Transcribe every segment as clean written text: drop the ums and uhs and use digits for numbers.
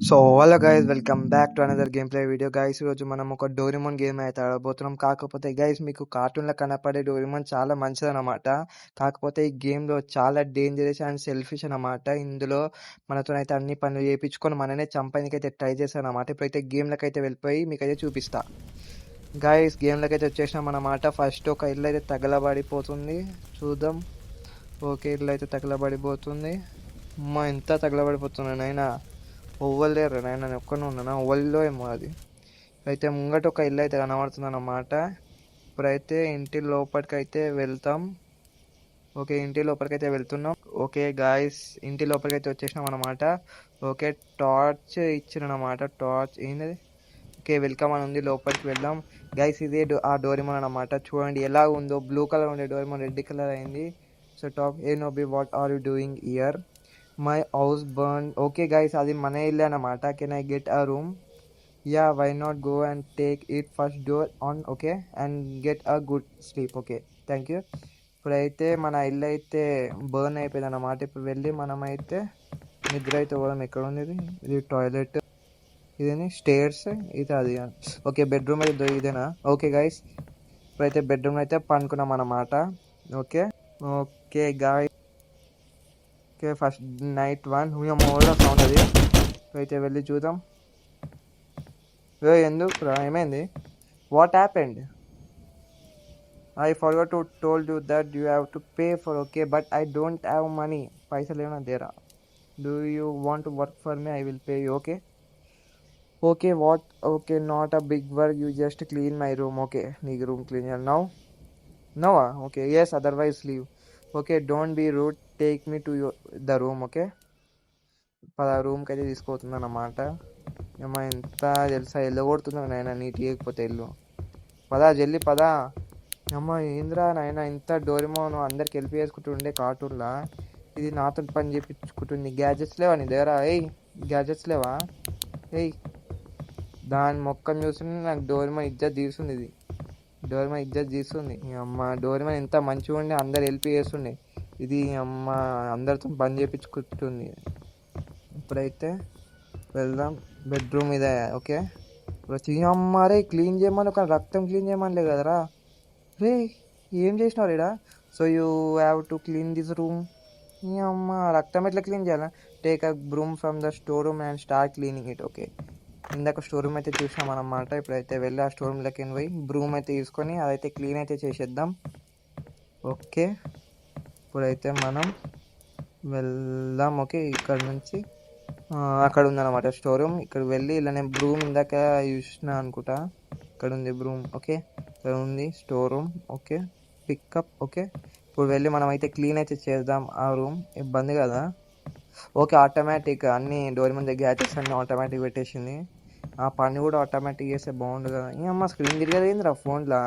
So hello guys, welcome back to another game play video guys. ఈరోజు మనం ఒక Doraemon game అయితే ఆడబోతున్నాం. కాకపోతే గైస్, మీకు కార్టూన్లో కనపడే డోరేమోన్ చాలా మంచిదన్నమాట. కాకపోతే ఈ గేమ్లో చాలా డేంజరస్ అండ్ సెల్ఫిష్ అనమాట. ఇందులో మనతోనైతే అన్ని పనులు చేయించుకొని మననే చంపడానికైతే ట్రై చేస్తాను అనమాట. ఇప్పుడైతే గేమ్లోకి అయితే వెళ్ళిపోయి మీకైతే చూపిస్తా. గైస్, గేమ్లోకి అయితే వచ్చేసినాం అన్నమాట. ఫస్ట్ ఒక ఇల్లు అయితే తగలబడిపోతుంది, చూద్దాం. ఓకే, ఇల్లు అయితే తగలబడిపోతుంది. అమ్మ, ఎంత తగలబడిపోతుంది నైనా. ఓవల్ లేరు నాయన, నేను ఒక్కనే ఉన్నానా? ఓవల్లో ఏమో అది. అయితే ముంగట ఒక ఇల్లు అయితే కనబడుతుంది అన్నమాట. ఇప్పుడైతే ఇంటి లోపలికి అయితే వెళ్తాం. ఓకే, ఇంటి లోపలికి అయితే వెళ్తున్నాం. ఓకే గాయస్, ఇంటి లోపలికి అయితే వచ్చేసినాం అనమాట. ఓకే, టార్చ్ ఇచ్చిరన్నమాట. టార్చ్ ఏంది? ఓకే, వెల్కమ్ అని ఉంది, లోపలికి వెళ్దాం. గైస్, ఇదే ఆ డోరేమోన్ అనమాట. చూడండి ఎలా ఉందో. బ్లూ కలర్ ఉండే డోరేమోన్ రెడ్ కలర్ అయింది. So top a Nobi, what are you doing here? My house burn. Okay guys, అది మన ఇల్లు అనమాట. Can I get a room? Ya, why not go and take it first door on. Okay, and get a good sleep. Okay, thank you. ఇప్పుడైతే మన ఇల్లు అయితే burn అయిపోయింది అన్నమాట. ఇప్పుడు వెళ్ళి మనమైతే నిద్ర అయితే పోదాం. ఎక్కడ ఉంది ఇది? ఇది టాయిలెట్, ఇదేని స్టేర్స్, ఇది అది. ఓకే, బెడ్రూమ్ అయితే ఇదేనా? ఓకే గైస్, ఇప్పుడైతే బెడ్రూమ్ అయితే పండుకున్నాం అన్నమాట. Okay okay guy, okay, first night 1 model sound అది. అయితే వెళ్ళి చూద్దాం. ఎందుకు ఏమైంది? What happened? I forgot to told you that you have to pay for. Okay, but I don't have money. పైసలు ఏమైనా దేరా? Do you want to work for me? I will pay you. Okay okay, what? Okay, not a big work, you just clean my room. Okay, నీకు room clean చేయాలి. Now okay, yes, otherwise leave. Okay, don't be rude, take me to the room. Okay, రూమ్కి అయితే తీసుకుపోతుంది అన్నమాట. ఏమో ఎంత తెలుసా, ఎల్లు కొడుతుందో నాయన నీట్ చేయకపోతే ఇల్లు. పదా జల్లి పదా. అమ్మ ఏంద్రా నాయన, ఇంత డోరేమోన్ అందరికి హెల్ప్ చేసుకుంటుండే కార్టూన్లా, ఇది నాతో పని చేయించుకుంటుంది. గ్యాజెట్స్ లేవా నీ దగ్గర? గ్యాజెట్స్ లేవా? ఏయ్, దాని మొక్కను చూస్తుంటే నాకు డోరేమోన్ ఇజ్జత్ తీస్తుంది. ఇది డోరేమోన్ ఇజ్జత్ తీస్తుంది. అమ్మ, డోరేమోన్ ఎంత మంచిగా ఉండే, అందరు హెల్ప్ చేస్తుండే. ఇది అమ్మ అందరితో పని చేయించుకుంటుంది. ఇప్పుడైతే వెళ్దాం బెడ్రూమ్ ఇదే. ఓకే, అమ్మ రే, క్లీన్ చేయమని ఒక రక్తం క్లీన్ చేయమనిలే కదరా రే. ఏం చేసినావు రేడా? So you have to clean this room. ఈ అమ్మ, రక్తం ఎట్లా క్లీన్ చేయాలా? Take a broom from the store room and start cleaning it. Okay, ఇందాక స్టోర్ రూమ్ అయితే చూసాం అన్నమాట. ఇప్పుడైతే వెళ్ళి ఆ స్టోర్ రూమ్లోకి పోయి బ్రూమ్ అయితే తీసుకొని అదైతే క్లీన్ అయితే చేసేద్దాం. ఓకే, ఇప్పుడైతే మనం వెళ్దాం. ఓకే, ఇక్కడ నుంచి అక్కడ ఉందన్నమాట స్టోర్ రూమ్. ఇక్కడ వెళ్ళి ఇలా నేను బ్రూమ్ ఇందాక చూసిన అనుకుంటా, ఇక్కడ ఉంది బ్రూమ్. ఓకే, ఇక్కడ ఉంది store room. Okay, pickup. Okay, ఇప్పుడు వెళ్ళి మనం అయితే క్లీన్ అయితే చేద్దాం ఆ రూమ్. ఇబ్బంది కదా. ఓకే, ఆటోమేటిక్ అన్ని డోరేమోన్ దగ్గర గ్యాజెట్స్ అన్ని ఆటోమేటిక్ పెట్టేసింది. ఆ పని కూడా ఆటోమేటిక్ చేస్తే బాగుండు కదా. అమ్మ, స్క్రీన్ తిరిగేదిరా ఫోన్లో.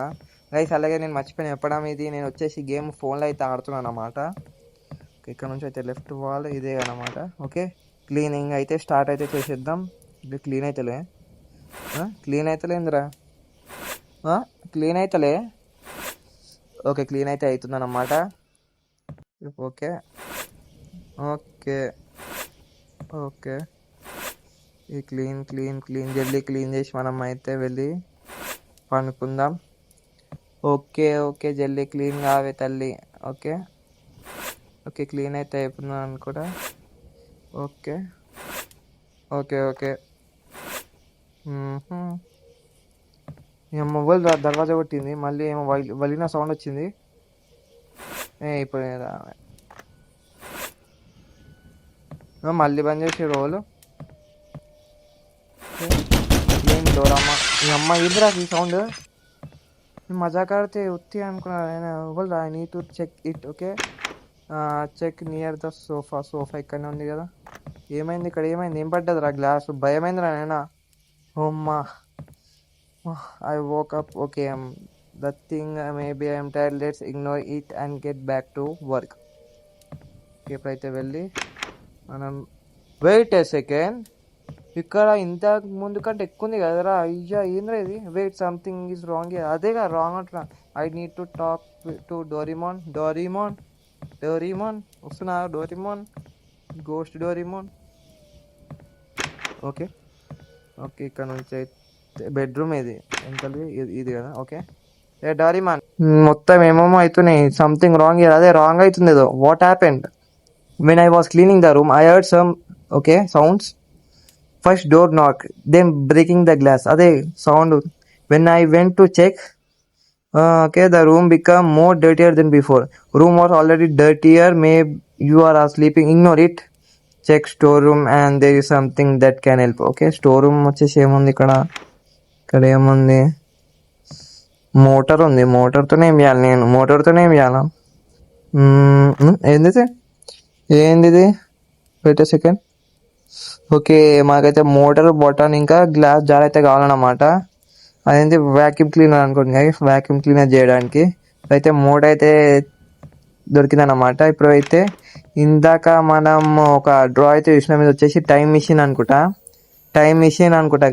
గైస్, అలాగే నేను మర్చిపోయిన చెప్పడం, ఇది నేను వచ్చేసి గేమ్ ఫోన్లో అయితే ఆడుతున్నాను అనమాట. ఇక్కడ నుంచి అయితే లెఫ్ట్ వాల్ ఇదే అనమాట. ఓకే, క్లీనింగ్ అయితే స్టార్ట్ అయితే చేసేద్దాం. ఇది క్లీన్ అవుతలే, క్లీన్ అవుతలేందిరా, క్లీన్ అవుతలే. ఓకే, క్లీన్ అయితే అవుతుంది అన్నమాట. ఓకే ఓకే ఓకే, ఈ క్లీన్ క్లీన్ క్లీన్ జల్దీ క్లీన్ చేసి మనం అయితే వెళ్ళి పనుకుందాం. ఓకే ఓకే, జల్దీ క్లీన్ కావే తల్లి. ఓకే ఓకే, క్లీన్ అయితే అయిపోయిందని కూడా. ఓకే ఓకే ఓకే, మొబైల్ దర్వాజా కొట్టింది. మళ్ళీ ఏమో వలిన సౌండ్ వచ్చింది. ఇప్పుడు మళ్ళీ బంద్ చేసి రోలు. ఏం డోరమ్మ, ఈ అమ్మ ఇదిరా ఈ సౌండ్. మజాక్ ఆడితే ఉత్తి అనుకున్నాను నేను. ఎవరు I need to check it. Okay, check near the sofa. Sofa ఇక్కడనే ఉంది కదా. ఏమైంది ఇక్కడ? ఏమైంది? ఏం పడ్డదిరా? గ్లాస్ భయమైందిరా నాయనా. ఓమ్మా, I woke up. Okay, the thing, maybe I'm tired. Let's ignore it and get back to work. Okay, ఇప్పుడైతే వెళ్ళి మనం వెయిట్ ఏ సెకండ్. ఇక్కడ ఇంత ముందు కంటే ఎక్కువ ఉంది కదరా. అయ్యా, ఏంద్రా ఇది? Wait, something is wrong. అదేగా రాంగ్ అంటున్నా. I need to talk to Doraemon. Doraemon Doraemon వస్తున్నా? Doraemon, ghost Doraemon. Okay okay ఇక్కడ నుంచి అయితే బెడ్రూమ్ ఇది ఎంతది ఇది కదా ఓకే ఏ డారీమాన్ మొత్తం ఏమేమో అవుతున్నాయి సంథింగ్ రాంగ్ అదే రాంగ్ అవుతుంది ఏదో what happened when I was cleaning the room I heard some okay sounds first door knock then breaking the glass అదే sound when I went to check okay the room become more dirtier than before room was already dirtier may you are sleeping ignore it check storeroom and there is something that can help okay storeroom వచ్చేసి ఏముంది ఇక్కడ ఏముంది motor ఉంది మోటార్తోనే ఏం చేయాలి నేను మోటార్తోనే ఏం చేయాలా ఏంది ఏంది వెయిట్ సెకండ్ ఓకే మాకైతే మోటార్ బటన్ ఇంకా గ్లాస్ జార్ అయితే కావాలన్నమాట అదేంటి వ్యాక్యూమ్ క్లీనర్ అనుకోండి వ్యాక్యూమ్ క్లీనర్ చేయడానికి అయితే మోటార్ అయితే దొరికిందన్నమాట ఇప్పుడు అయితే ఇందాక మనం ఒక డ్రా అయితే చూసిన మీద వచ్చేసి టైం మిషన్ అనుకుంటా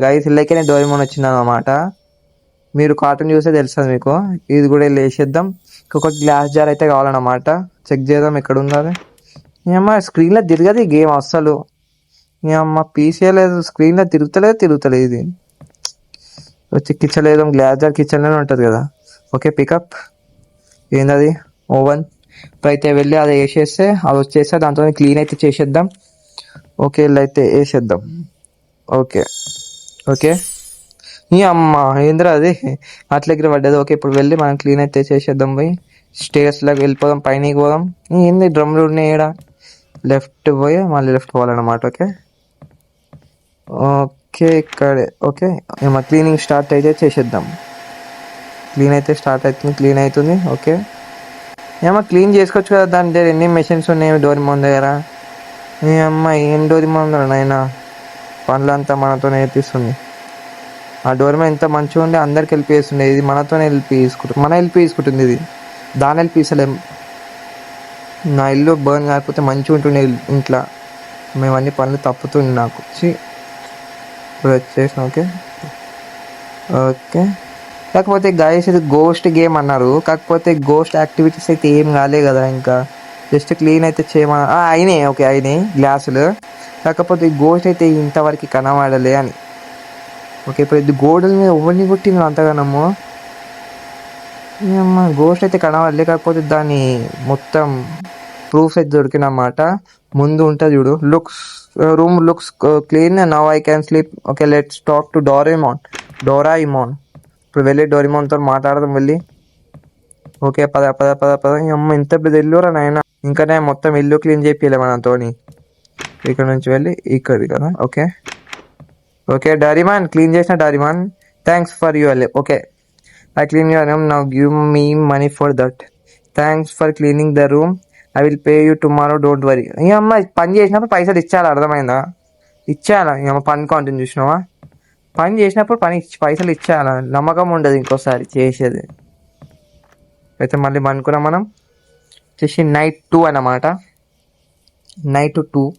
గైస్ ఇల్లకే డోరేమోన్ వచ్చిందన్నమాట మీరు కార్టూన్ చూస్తే తెలుస్తుంది మీకు ఇది కూడా వేసేద్దాం ఇంకొక గ్లాస్ జార్ అయితే కావాలన్నమాట చెక్ చేద్దాం ఎక్కడ ఉండాలి ఏమో స్క్రీన్లో తిరగదు ఈ గేమ్ అస్సలు అమ్మ పీసీ లేదు స్క్రీన్లో తిరుగుతలేదు ఇది వచ్చి కిచెన్ లేదు గ్లాస్ జార్ కిచెన్లోనే ఉంటుంది కదా ఓకే పికప్ ఏందది ఓవెన్ అయితే వెళ్ళి అది వేసేస్తే అది వచ్చేస్తే దాంతో క్లీన్ అయితే చేసేద్దాం ఓకే ఇలా అయితే వేసేద్దాం ఓకే ఓకే ఈ అమ్మ ఏంద్రా అది అట్లకి పడ్డది ఓకే ఇప్పుడు వెళ్ళి మనం క్లీన్ అయితే చేసేద్దాం పోయి స్టేర్స్లోకి వెళ్ళిపోదాం పైనకి పోదాం ఏంది డ్రమ్లు ఉన్నాయి ఇక్కడ లెఫ్ట్ పోయి మళ్ళీ లెఫ్ట్ పోవాలన్నమాట ఓకే ఓకే ఇక్కడే ఓకే ఏమో క్లీనింగ్ స్టార్ట్ అయితే చేసేద్దాం క్లీన్ అయితే స్టార్ట్ అవుతుంది క్లీన్ అవుతుంది ఓకే ఏమో క్లీన్ చేసుకోవచ్చు కదా దాని దగ్గర ఎన్ని మెషిన్స్ ఉన్నాయి డోరేమోన్ దగ్గర ఈ అమ్మ ఏం డోరేమోన్ నాయనా పనులంతా మనతో నేర్పిస్తుంది ఆ డోరేమోన్ ఎంత మంచిగా ఉండే అందరికి హెల్ప్ చేస్తుండే ఇది మనతోనే హెల్ప్ తీసుకుంటుంది ఇది దాని హెల్ప్ ఇస్తలేం నా ఇల్లు బర్న్ కాకపోతే మంచిగా ఉంటుండే ఇంట్లో మేము అన్ని పనులు తప్పుతుంది నాకు ఇప్పుడు వచ్చేసిన ఓకే ఓకే కాకపోతే గైస్ ఇది గోస్ట్ గేమ్ అన్నారు కాకపోతే గోస్ట్ యాక్టివిటీస్ అయితే ఏం కాలే కదా ఇంకా జస్ట్ క్లీన్ అయితే అయినాయి ఓకే అయినాయి గ్లాసులు కాకపోతే ఈ గోస్ట్ అయితే ఇంతవరకు కనబడలే అని ఓకే ఇప్పుడు ఇది గోడల మీద ఎవరిని కొట్టింది అంతగానము గోస్ట్ అయితే కనబడలే కాకపోతే దాని మొత్తం ప్రూఫ్ అయితే దొరికినమాట ముందు ఉంటుంది చూడు room looks clean now I can sleep okay let's talk to Doraemon ఇప్పుడు వెళ్ళి డోరేమోన్తో మాట్లాడదాం వెళ్ళి ఓకే పద అమ్మ ఇంత పెద్ద ఇల్లురా నాయన ఇంకా నేను మొత్తం ఇల్లు క్లీన్ చేయాలి మనతోని ఇక్కడ నుంచి వెళ్ళి ఇక్కడి కదా ఓకే ఓకే డారీమాన్ క్లీన్ చేసిన Doraemon thanks for your okay I clean your room now give me money for that thanks for cleaning the room I will pay you tomorrow don't worry ఈ అమ్మ పని చేసినప్పుడు పైసలు ఇచ్చేయాలి అర్థమైందా ఇచ్చేయాలా ఈ అమ్మ పని కాంటిన్యూ చూసినావా పని చేసినప్పుడు పైసలు ఇచ్చేయాలా నమ్మకం ఉండదు ఇంకోసారి చేసేది అయితే మళ్ళీ అనుకున్నాం మనం వచ్చేసి నైట్ 2 అన్నమాట నైట్ 2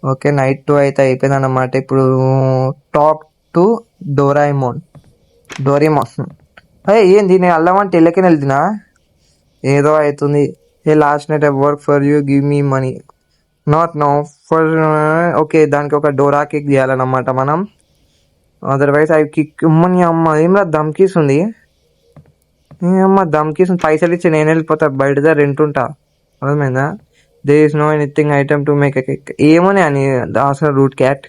ఓకే నైట్ 2 అయితే అయిపోయింది అన్నమాట ఇప్పుడు టాక్ టు డోరేమోన్ అదే ఏంది నేను అల్లమంటే ఇళ్ళకి వెళ్తున్నా ఏదో అవుతుంది ఏ last night I work for you give me money not no for okay దానికి ఒక డోరా కేక్ చేయాలన్నమాట మనం అదర్వైజ్ ఐ కిక్ అమ్మని అమ్మ ఏమరా దమ్కీస్ ఉంది అమ్మ దమ్కీస్ పైసలు ఇచ్చి నేను వెళ్ళిపోతా బయట రెంట్ ఉంటా అర్థమైందా there is no anything item to make a cake ఏమోనే అని అసలు root cat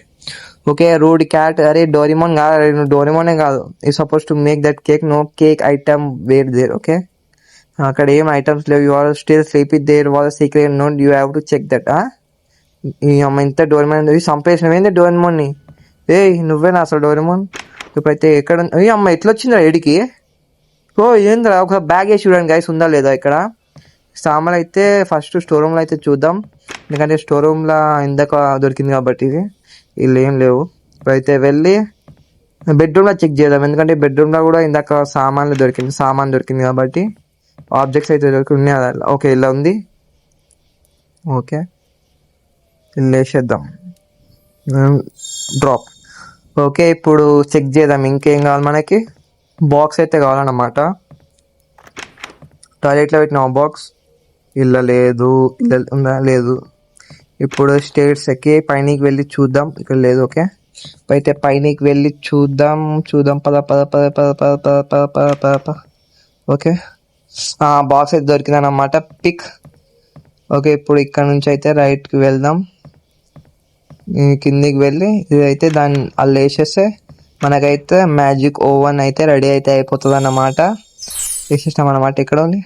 okay root cat అరే డోరేమోన్ కాదు డోరేమోనే కాదు ఈ suppose to make that cake no cake item where there okay అక్కడ ఏం ఐటమ్స్ లేవు you are still sleep it there was secret note you have to check that ఈ అమ్మ ఇంత డోరేమోన్ చంపేసినవేంది డోరేమోన్ని నువ్వేనా అసలు డోరేమోన్ ఇప్పుడైతే ఎక్కడ ఈ అమ్మ ఎట్లా వచ్చిందా ఎడికి ఓ ఏంద్రా ఒక బ్యాగ్ వేసి చూడండి గైస్ ఉందా లేదా ఇక్కడ సామాన్ అయితే ఫస్ట్ స్టోర్ రూమ్లో అయితే చూద్దాం ఎందుకంటే స్టోర్ రూమ్లో ఇందాక దొరికింది కాబట్టి ఇది వీళ్ళు ఏం లేవు ఇప్పుడైతే వెళ్ళి బెడ్రూమ్లో చెక్ చేద్దాం ఎందుకంటే బెడ్రూమ్లో కూడా ఇందాక సామాన్ దొరికింది కాబట్టి ఆబ్జెక్ట్స్ అయితే ఉన్నాయి ఓకే ఇలా ఉంది ఓకే ఇల్లు వేసేద్దాం డ్రాప్ ఓకే ఇప్పుడు చెక్ చేద్దాం ఇంకేం కావాలి మనకి బాక్స్ అయితే కావాలన్నమాట టాయిలెట్లో పెట్టిన బాక్స్ ఇల్ల లేదు ఉందా లేదు ఇప్పుడు స్టేట్స్ ఎక్కి పైనకి వెళ్ళి చూద్దాం. ఇక్కడ లేదు. ఓకే, అయితే పైనకి వెళ్ళి చూద్దాం. పద పద పద పద పద పద పద పద పద పద. ఓకే, బాక్స్ అయితే దొరికిందన్నమాట. పిక్. ఓకే, ఇప్పుడు ఇక్కడ నుంచి అయితే రైట్కి వెళ్దాం. కిందికి వెళ్ళి ఇదైతే దాన్ని అల్ల వేసేస్తే మనకైతే మ్యాజిక్ ఓవెన్ అయితే రెడీ అయితే అయిపోతుంది అన్నమాట. వేసేసినాం అన్నమాట. ఇక్కడ ఉంది,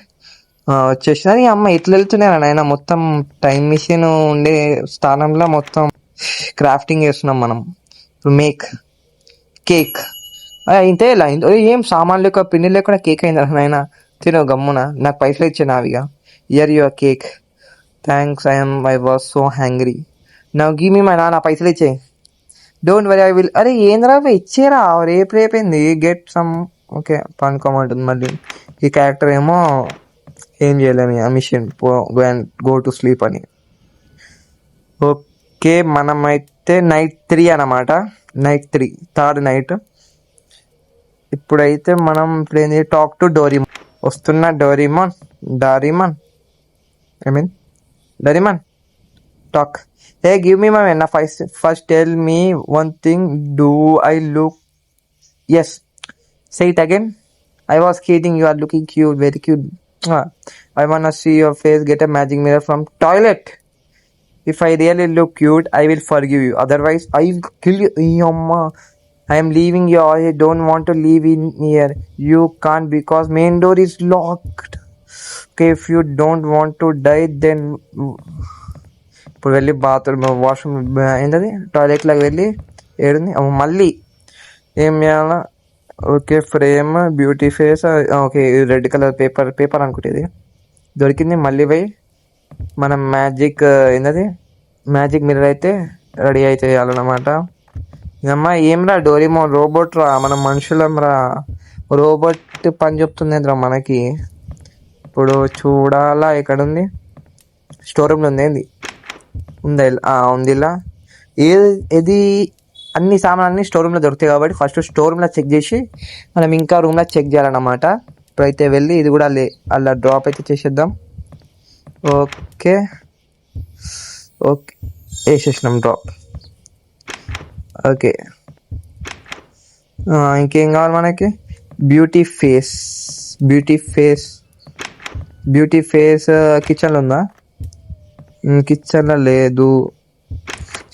వచ్చేసిన. అమ్మ ఎట్లా వెళ్తున్నారా నాయన, మొత్తం టైం మిషన్ ఉండే స్థానంలో మొత్తం క్రాఫ్టింగ్ చేస్తున్నాం మనం. Make cake. ఇంతే ఇలా ఏం సామాన్లు లేక పిండి లేకుండా కేక్ అయిందా నాయన? తిను గమ్మున, నాకు పైసలు ఇచ్చే నావిగా. Here your cake. Thanks, I was so hungry. Now give me my నా పైసలు ఇచ్చే. Don't worry, I will. అరే ఏంద్రా ఇచ్చేరా, రేపేంది గెట్ సమ్. ఓకే, పనుకోమంటుంది మళ్ళీ. ఈ క్యారెక్టర్ ఏమో ఏం చేయలేము, ఆ మిషన్ గో టు స్లీప్ అని. ఓకే, మనమైతే నైట్ 3 అన్నమాట. Night 3, third night. ఇప్పుడైతే మనం ఇప్పుడు ఏంది, టాక్ టు డోరీమాన్. వస్తున్నా Doraemon. Doraemon talk. Hey give me my నా first tell me one thing, do I look? Yes, say it again. I was kidding, you are looking cute, very cute. I wanna see your face, get a magic mirror from toilet. If I really look cute, I will forgive you. Otherwise, I will kill you. Yamma. I am leaving you. I don't want to leave in here. You can't because main door is locked. Okay, if you don't want to die, then ఇప్పుడు వెళ్ళి bathroom washroom ఏంటది టాయిలెట్లోకి వెళ్ళి ఏడుంది మళ్ళీ ఏం చేయాలా? Okay, frame beauty face. Okay, red colour paper అనుకుంటేది దొరికింది. మళ్ళీ పోయి మనం మ్యాజిక్ మిర్రర్ అయితే రెడీ అయితే చేయాలన్నమాట. ఇదమ్మా ఏం డోరేమోన్ రోబోట్ రా, మనం మనుషులం రా. రోబోట్ పని చెప్తుంది రా మనకి. ఇప్పుడు చూడాలా, ఎక్కడ ఉంది? స్టోర్ రూమ్లో ఉంది. ఏంది ఉంది ఇలా. ఏది అన్ని సామాన్లన్నీ స్టోర్ రూమ్లో దొరుకుతాయి కాబట్టి ఫస్ట్ స్టోర్ రూమ్లో చెక్ చేసి మనం ఇంకా రూమ్లో చెక్ చేయాలన్నమాట. ఇప్పుడైతే వెళ్ళి ఇది కూడా అలా డ్రాప్ అయితే చేసేద్దాం. Okay వేసేసినాం drop. ఓకే, ఇంకేం కావాలి మనకి? బ్యూటీ ఫేస్ కిచెన్లో ఉందా? కిచెన్లో లేదు.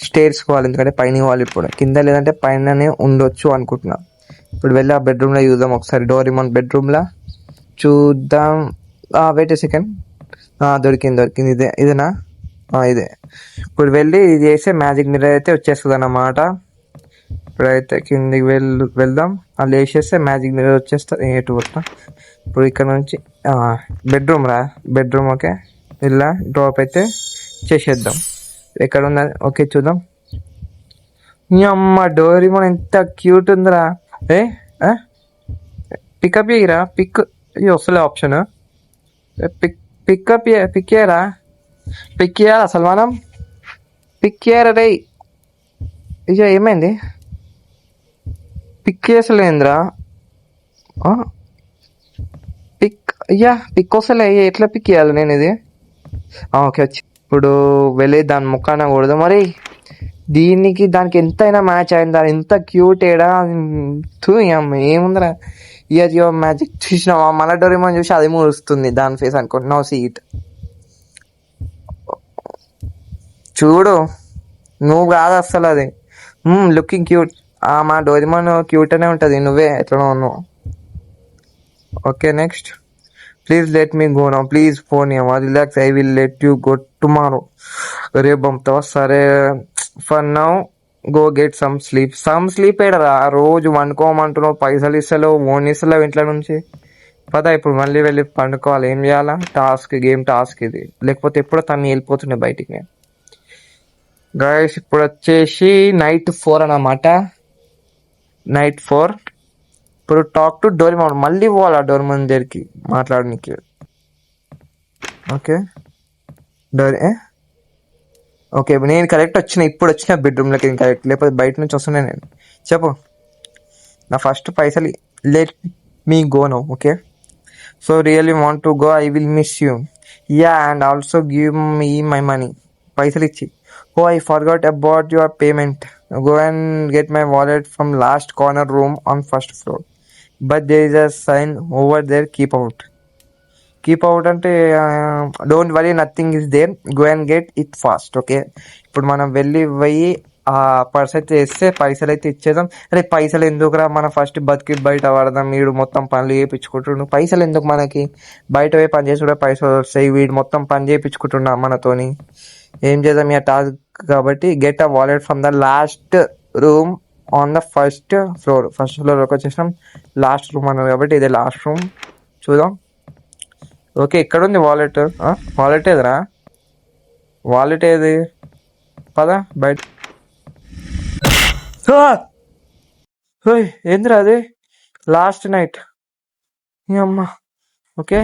స్టేర్స్ కావాలి, ఎందుకంటే పైన కావాలి. ఇప్పుడు కింద లేదంటే పైననే ఉండొచ్చు అనుకుంటున్నా. ఇప్పుడు వెళ్ళి ఆ బెడ్రూమ్లో చూద్దాం ఒకసారి. డోరేమోన్ బెడ్రూమ్లో చూద్దాం. Wait second. దొరికింది. ఇదేనా? ఇదే. ఇప్పుడు వెళ్ళి ఇది చేస్తే మ్యాజిక్ మిర్రర్ అయితే వచ్చేస్తుంది అన్నమాట. ఇప్పుడైతే కిందికి వెళ్దాం. అలా వేసేస్తే మ్యాజిక్ మిర్రర్ వచ్చేస్తుంది. ఎటు వస్తా ఇప్పుడు ఇక్కడ నుంచి బెడ్రూమ్. ఓకే, ఇలా డ్రాప్ అయితే చేసేద్దాం. ఎక్కడ ఉందా? ఓకే, చూద్దాం. అమ్మ డోరేమోన్ ఎంత క్యూట్ ఉందిరా. పికప్ చేయరా? పిక్ వస్తలే ఆప్షన్. పిక్ చేయరా? పిక్ చేయాలి అసలు మనం. పిక్ చేయరా రే. ఇక ఏమైంది? పిక్ చేసలేంద్రా. పిక్ వస్తలే. ఎట్లా పిక్ చేయాలి నేను ఇది? ఓకే, వచ్చి ఇప్పుడు వెళ్ళి దాని ముఖాన కూడదు. మరి దానికి ఎంతైనా మ్యాచ్ అయిందా? ఎంత క్యూట్ ఏడా ఏముందిరా. Year your magic. చూసినావా? మళ్ళీ డోరేమోన్ చూసి అది మురుస్తుంది దాని ఫేస్ అనుకుంటున్నావు. సీట్ చూడు, నువ్వు కాదు అసలు అది. Looking cute. మా డోరేమోన్ క్యూట్ అనే ఉంటుంది, నువ్వే ఎట్లా ఉన్నావు. Okay, next. Please let me go now. Please phone relax. I will let you go tomorrow. రేపు పంపుతావా? సరే, for now go get some sleep ఏడరా. రోజు వండుకోమంటున్నావు, పైసలు ఇస్తలేవు, ఓన్ ఇస్తలేవు ఇంట్లో నుంచి. పదా ఇప్పుడు మళ్ళీ వెళ్ళి పండుకోవాలి. ఏం చేయాలా? గేమ్ టాస్క్ ఇది. లేకపోతే ఎప్పుడో తను వెళ్ళిపోతుండే బయటికి. గైస్ ఇప్పుడు వచ్చేసి నైట్ 4 అన్నమాట. నైట్ 4. ఇప్పుడు టాక్ టు డోరేమోన్. మళ్ళీ పోవాలి ఆ డోరేమోన్ దగ్గరికి మాట్లాడడానికి. ఓకే, ఓకే, నేను కరెక్ట్ ఇప్పుడు వచ్చిన బెడ్రూమ్లోకి. నేను కరెక్ట్, లేకపోతే బయట నుంచి వస్తున్నాను నేను. చెప్పు. నా ఫస్ట్ పైసలు let me go now. Okay, so really want to go. I will miss you. And also give me my money. పైసలు ఇచ్చి Oh, I forgot about your payment. Go and get my wallet from last corner room on first floor. But there is a sign over there, keep out. Keep out అంటే don't worry nothing is there, go and get it fast. Okay, ఇప్పుడు మనం వెళ్ళి పోయి ఆ purse అయితే ఇస్తే పైసలు అయితే ఇచ్చేద్దాం. అరే పైసలు ఎందుకురా, మనం ఫస్ట్ బతికి బయట పడదాం. వీడు మొత్తం పనులు చేయించుకుంటుండు, పైసలు ఎందుకు మనకి, బయట పోయి పని చేసి కూడా పైసలు వస్తాయి. వీడు మొత్తం పని చేయించుకుంటున్నా మనతోని, ఏం చేద్దాం ఇక టాస్క్ కాబట్టి. Get a wallet from the last room on the first floor. First ఫ్లోర్కి వచ్చేసాం, లాస్ట్ రూమ్ అన్నారు కాబట్టి ఇదే లాస్ట్ రూమ్. చూద్దాం. ఓకే, ఇక్కడ ఉంది వాలెట్. వాలెట్ ఏదిరా, వాలెట్ ఏది, పదా బయట. ఏందిరా అది, లాస్ట్ నైట్ అమ్మా. Okay,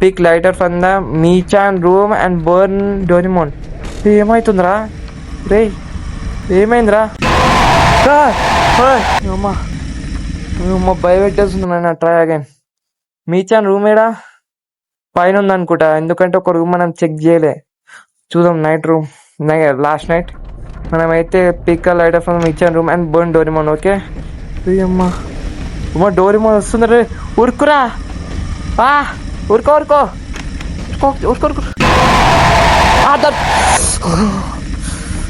pick lighter from the machine room and burn Doraemon. ఏమవుతుందిరా రే, ఏమైందిరా అమ్మా. భయం పెట్టేస్తుంది నాయన. Try again. మీచాన్ రూమ్ ఏడా, పైన ఉందనుకుంటా, ఎందుకంటే ఒక రూమ్ మనం చెక్ చేయలే. చూద్దాం. Night room, last night. మనమైతే పిక్ లైటర్ ఫ్రమ్ ఇచ్చాను room and burn Doraemon. Okay, అమ్మా అమ్మా డోరిమోన్ వస్తుంది రే, ఉరుకురా, ఉరుకో ఉరుకో ఉరుకో ఉరుకో ఉరుకు.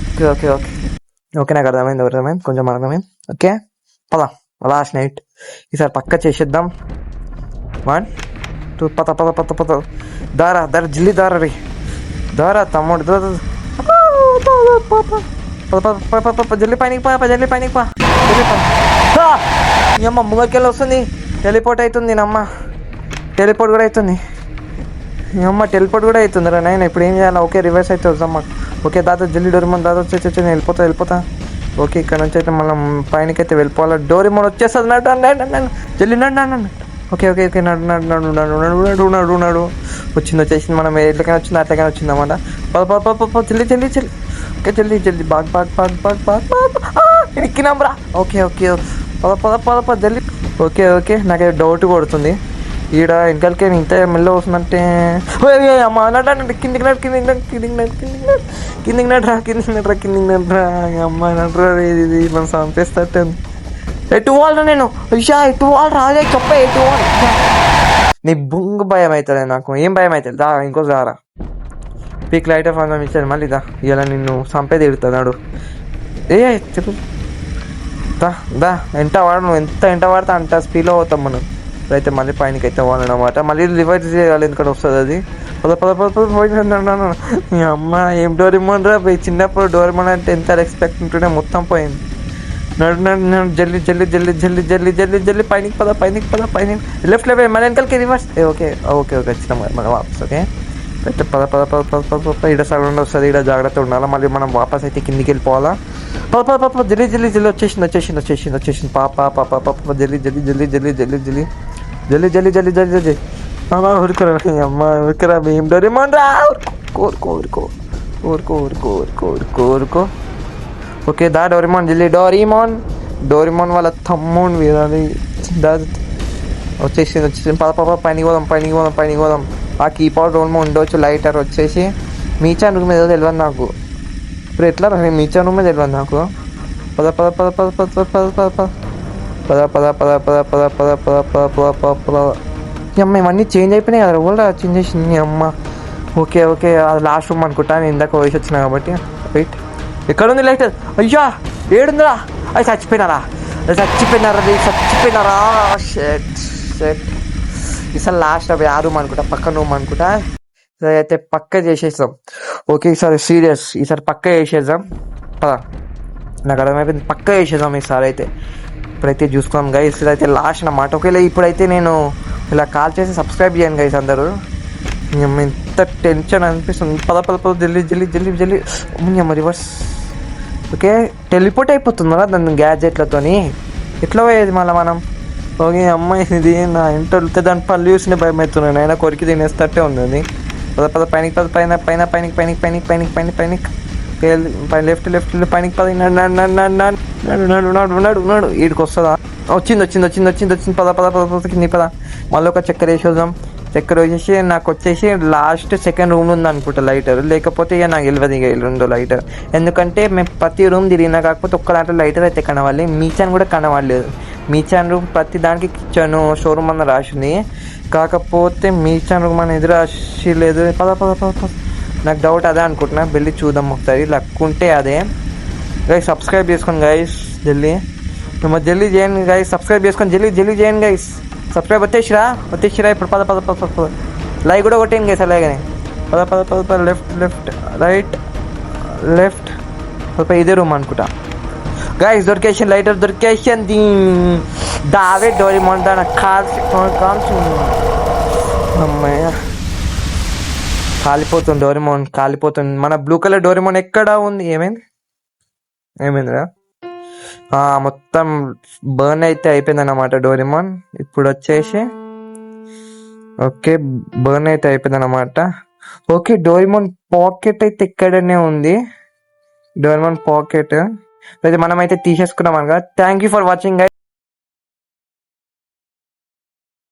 ఓకే ఓకే ఓకే ఓకే, నాకు అర్థమైంది అర్థమైంది, కొంచెం అర్థమైంది. ఓకే పదా, లాస్ట్ నైట్. ఈసారి పక్క చేసేద్దాం. 1 2 పత పత పత పత. దారా దారా జిల్లి దారా రే, దారా తమ్ముడు జల్లి పైనకి పా, జల్లి పైనకి పా, జల్లి పా. మీ అమ్మ ముంగరికెళ్ళి వస్తుంది, టెలిపోర్ట్ అవుతుంది. నమ్మ టెలిపోర్ట్ కూడా అవుతుంది. మీ అమ్మ టెలిపోర్ట్ కూడా అవుతుంది రా నాయన. ఇప్పుడు ఏం చేయాలి? ఓకే, రివర్స్ అయితే వద్దాం. ఓకే దాదా జల్లి డోరిమోన్, దాదా వచ్చి వెళ్ళిపోతా. ఓకే, ఇక్కడ నుంచి అయితే మనం పైనకైతే వెళ్ళిపోవాలి. డోరిమోన్ వచ్చేస్తుంది, నన్ను జల్లి నన్ను. ఓకే ఓకే ఓకే, నడు నడు నడు నడు నడు నడు నడు. వచ్చేసింది. మనం ఎట్లకైనా వచ్చింది అట్లకైనా వచ్చింది అన్నమాట. జల్లి జల్లి జల్లి. ఓకే జల్లి జల్ది బాగ్ ఎక్కినాం రా. ఓకే ఓకే, పద జల్లి. ఓకే ఓకే, నాకు డౌట్ కొడుతుంది. ఈడ వెనకాలకి ఇంత మెల్ల వస్తుందంటే అమ్మ నడండి, కిందికి నడరా అమ్మ నడరా. ఇది మనం చంపేస్తట్టు. ఎటు వాళ్ళరా నేను, ఎటు వాళ్ళు రాజా చెప్ప, ఎటు వాళ్ళు. నీ బొంగ భయం అవుతుంది నాకు, ఏం భయం అవుతుంది. దా ఇంకో దారా. పీక్ లైట్ ఆఫ్ అందం ఇచ్చాను మళ్ళీ. దా ఇలా నిన్ను చంపేది ఎడుతున్నాడు. చెప్పు దా ఎంట వాడు, నువ్వు ఎంత వాడితే అంత స్పీడ్లో పోతాం మనం. ఇప్పుడైతే మళ్ళీ పైనకి అయితే వాళ్ళనమాట, మళ్ళీ రివర్స్ చేయాలి. ఎందుకంటే వస్తుంది అది. మీ అమ్మ ఏం డోరిమోన్ రా, చిన్నప్పుడు డోరిమోన్ అంటే ఎంత రెస్పెక్ట్ ఉంటుండే, మొత్తం పోయింది. నడు జల్లి జల్లి జల్లి జల్లి జల్లి జల్లి జల్లి పైనకి పైన లెఫ్ట్ మన వెనకాలకి రివర్స్. ఓకే ఓకే ఓకే, వచ్చినాం మనం వాపస్. ఓకే అయితే పద ఈడ సగం వస్తుంది, ఈడ జాగ్రత్త ఉండాలి. మళ్ళీ మనం వాపస్ అయితే కిందికి వెళ్ళిపోవాలా. జల్లి జల్లి జల్లి వచ్చేసింది. పాప జల్లి జల్లి జల్లి జల్లి జల్లి జల్లి జల్లి జల్లి జల్లి జల్లి జల్లి. అమ్మ ఉరుకురా భీమ్ డోరిమోన్ రా, ఊరుకో. ఓకే దా డోరిమోన్ జల్లి, డోరిమోన్ వాళ్ళ తమ్ముడు వీరాలి. వచ్చేసింది. పద పైనకి పోదాం. ఆ కీపాడ్ రూమ్ ఉండొచ్చు. లైటర్ వచ్చేసి మీచాన్ రూమ్ ఏదో తెలియదు నాకు. ఇప్పుడు ఎట్లా మీచాన్ రూమే తెలియదు నాకు. అమ్మ ఇవన్నీ చేంజ్ అయిపోయినాయి కదా, కూడా చేంజ్ చేసింది అమ్మ. ఓకే ఓకే, అది లాస్ట్ రూమ్ అనుకుంటా, నేను ఇందాక వయసు వచ్చినా కాబట్టి. వెయిట్, ఎక్కడుంది లైటర్? అయ్యా ఏడుందిరా, అది చచ్చిపోయినారా. ఈసారి లాస్ట్ అవి ఆ రూమ్ అనుకుంటా, పక్క రూమ్ అనుకుంటా. అయితే పక్క చేసేస్తాం. ఓకే ఈసారి సీరియస్, ఈసారి పక్క చేసేద్దాం. పదా, నాకు అర్థమైపోయింది, పక్క చేసేద్దాం ఈసారి అయితే. ఇప్పుడైతే చూసుకున్నాం గైస్, ఇదైతే లాస్ట్ అన్నమాట. ఓకేలే, ఇప్పుడైతే నేను ఇలా కాల్ చేసి సబ్స్క్రైబ్ చేయండి గైస్ అందరూ. ఎంత టెన్షన్ అనిపిస్తుంది. పద జల్లి రివర్స్. ఓకే టెలిపోర్ట్ అయిపోతుందా దాని గ్యాజెట్లతోని, ఎట్లా పోయేది మళ్ళీ మనం. ఓకే అమ్మాయి ఇది నా ఇంట వెళ్తే దాని పళ్ళు చూసిన భయం అవుతున్నాను, అయినా కొరికి తినేస్తట్టే ఉంది అది. పద పైన లెఫ్ట్ పైనకి పది. నడు ఈడికి వస్తుందా? వచ్చింది. పద కింది పద. మళ్ళీ ఒక చక్కెర వేసి వద్దాం. ఇక్కడ వచ్చేసి నాకు వచ్చేసి లాస్ట్ సెకండ్ రూమ్ ఉంది అనుకుంటా లైటర్, లేకపోతే ఇక నాకు తెలియదు ఇక రెండో లైటర్. ఎందుకంటే మేము ప్రతి రూమ్ తిరిగినా, కాకపోతే ఒక్క దాంట్లో లైటర్ అయితే కనవాలి, మీచాన్ కూడా కనవాలేదు. మీచాన్ రూమ్ ప్రతి దానికి కిచెన్ షోరూమ్ అన్న రాసింది, కాకపోతే మీచాన్ రూమ్ అని ఎదురు రాసి లేదు. పద పద పద పద. నాకు డౌట్ అదే అనుకుంటున్నా, వెళ్ళి చూద్దాం ఒకసారి, లక్ ఉంటే అదే. గైస్ సబ్స్క్రైబ్ చేసుకోండి గైస్, జల్దీ జల్దీ చేయండి గైస్, సబ్స్క్రైబ్ చేసుకొని జల్దీ చేయండి గైస్. సబ్స్క్రైబ్ వచ్చేసిరా ఇప్పుడు. పద పద పద పద. లైక్ కూడా కొట్టేయండి గైస్ అలాగనే. పద పద పద పద. Left right left. ఇదే రూమ్ అనుకుంటా గైస్. దొరికేషన్ లైటర్ దొరికేషన్. దావే డోరేమోన్ దాని కాల్చి అమ్మాయ కాలిపోతుంది, డోరేమోన్ కాలిపోతుంది. మన బ్లూ కలర్ డోరేమోన్ ఎక్కడ ఉంది? ఏమైందిరా? మొత్తం బర్న్ అయితే అయిపోయింది అన్నమాట డోరేమోన్. ఇప్పుడు వచ్చేసి ఓకే, బర్న్ అయితే అయిపోయింది అన్నమాట. ఓకే, డోరేమోన్ పాకెట్ అయితే ఇక్కడనే ఉంది. డోరేమోన్ పాకెట్ అయితే మనం అయితే తీసేసుకున్నాం అనగా. Thank you for watching guys.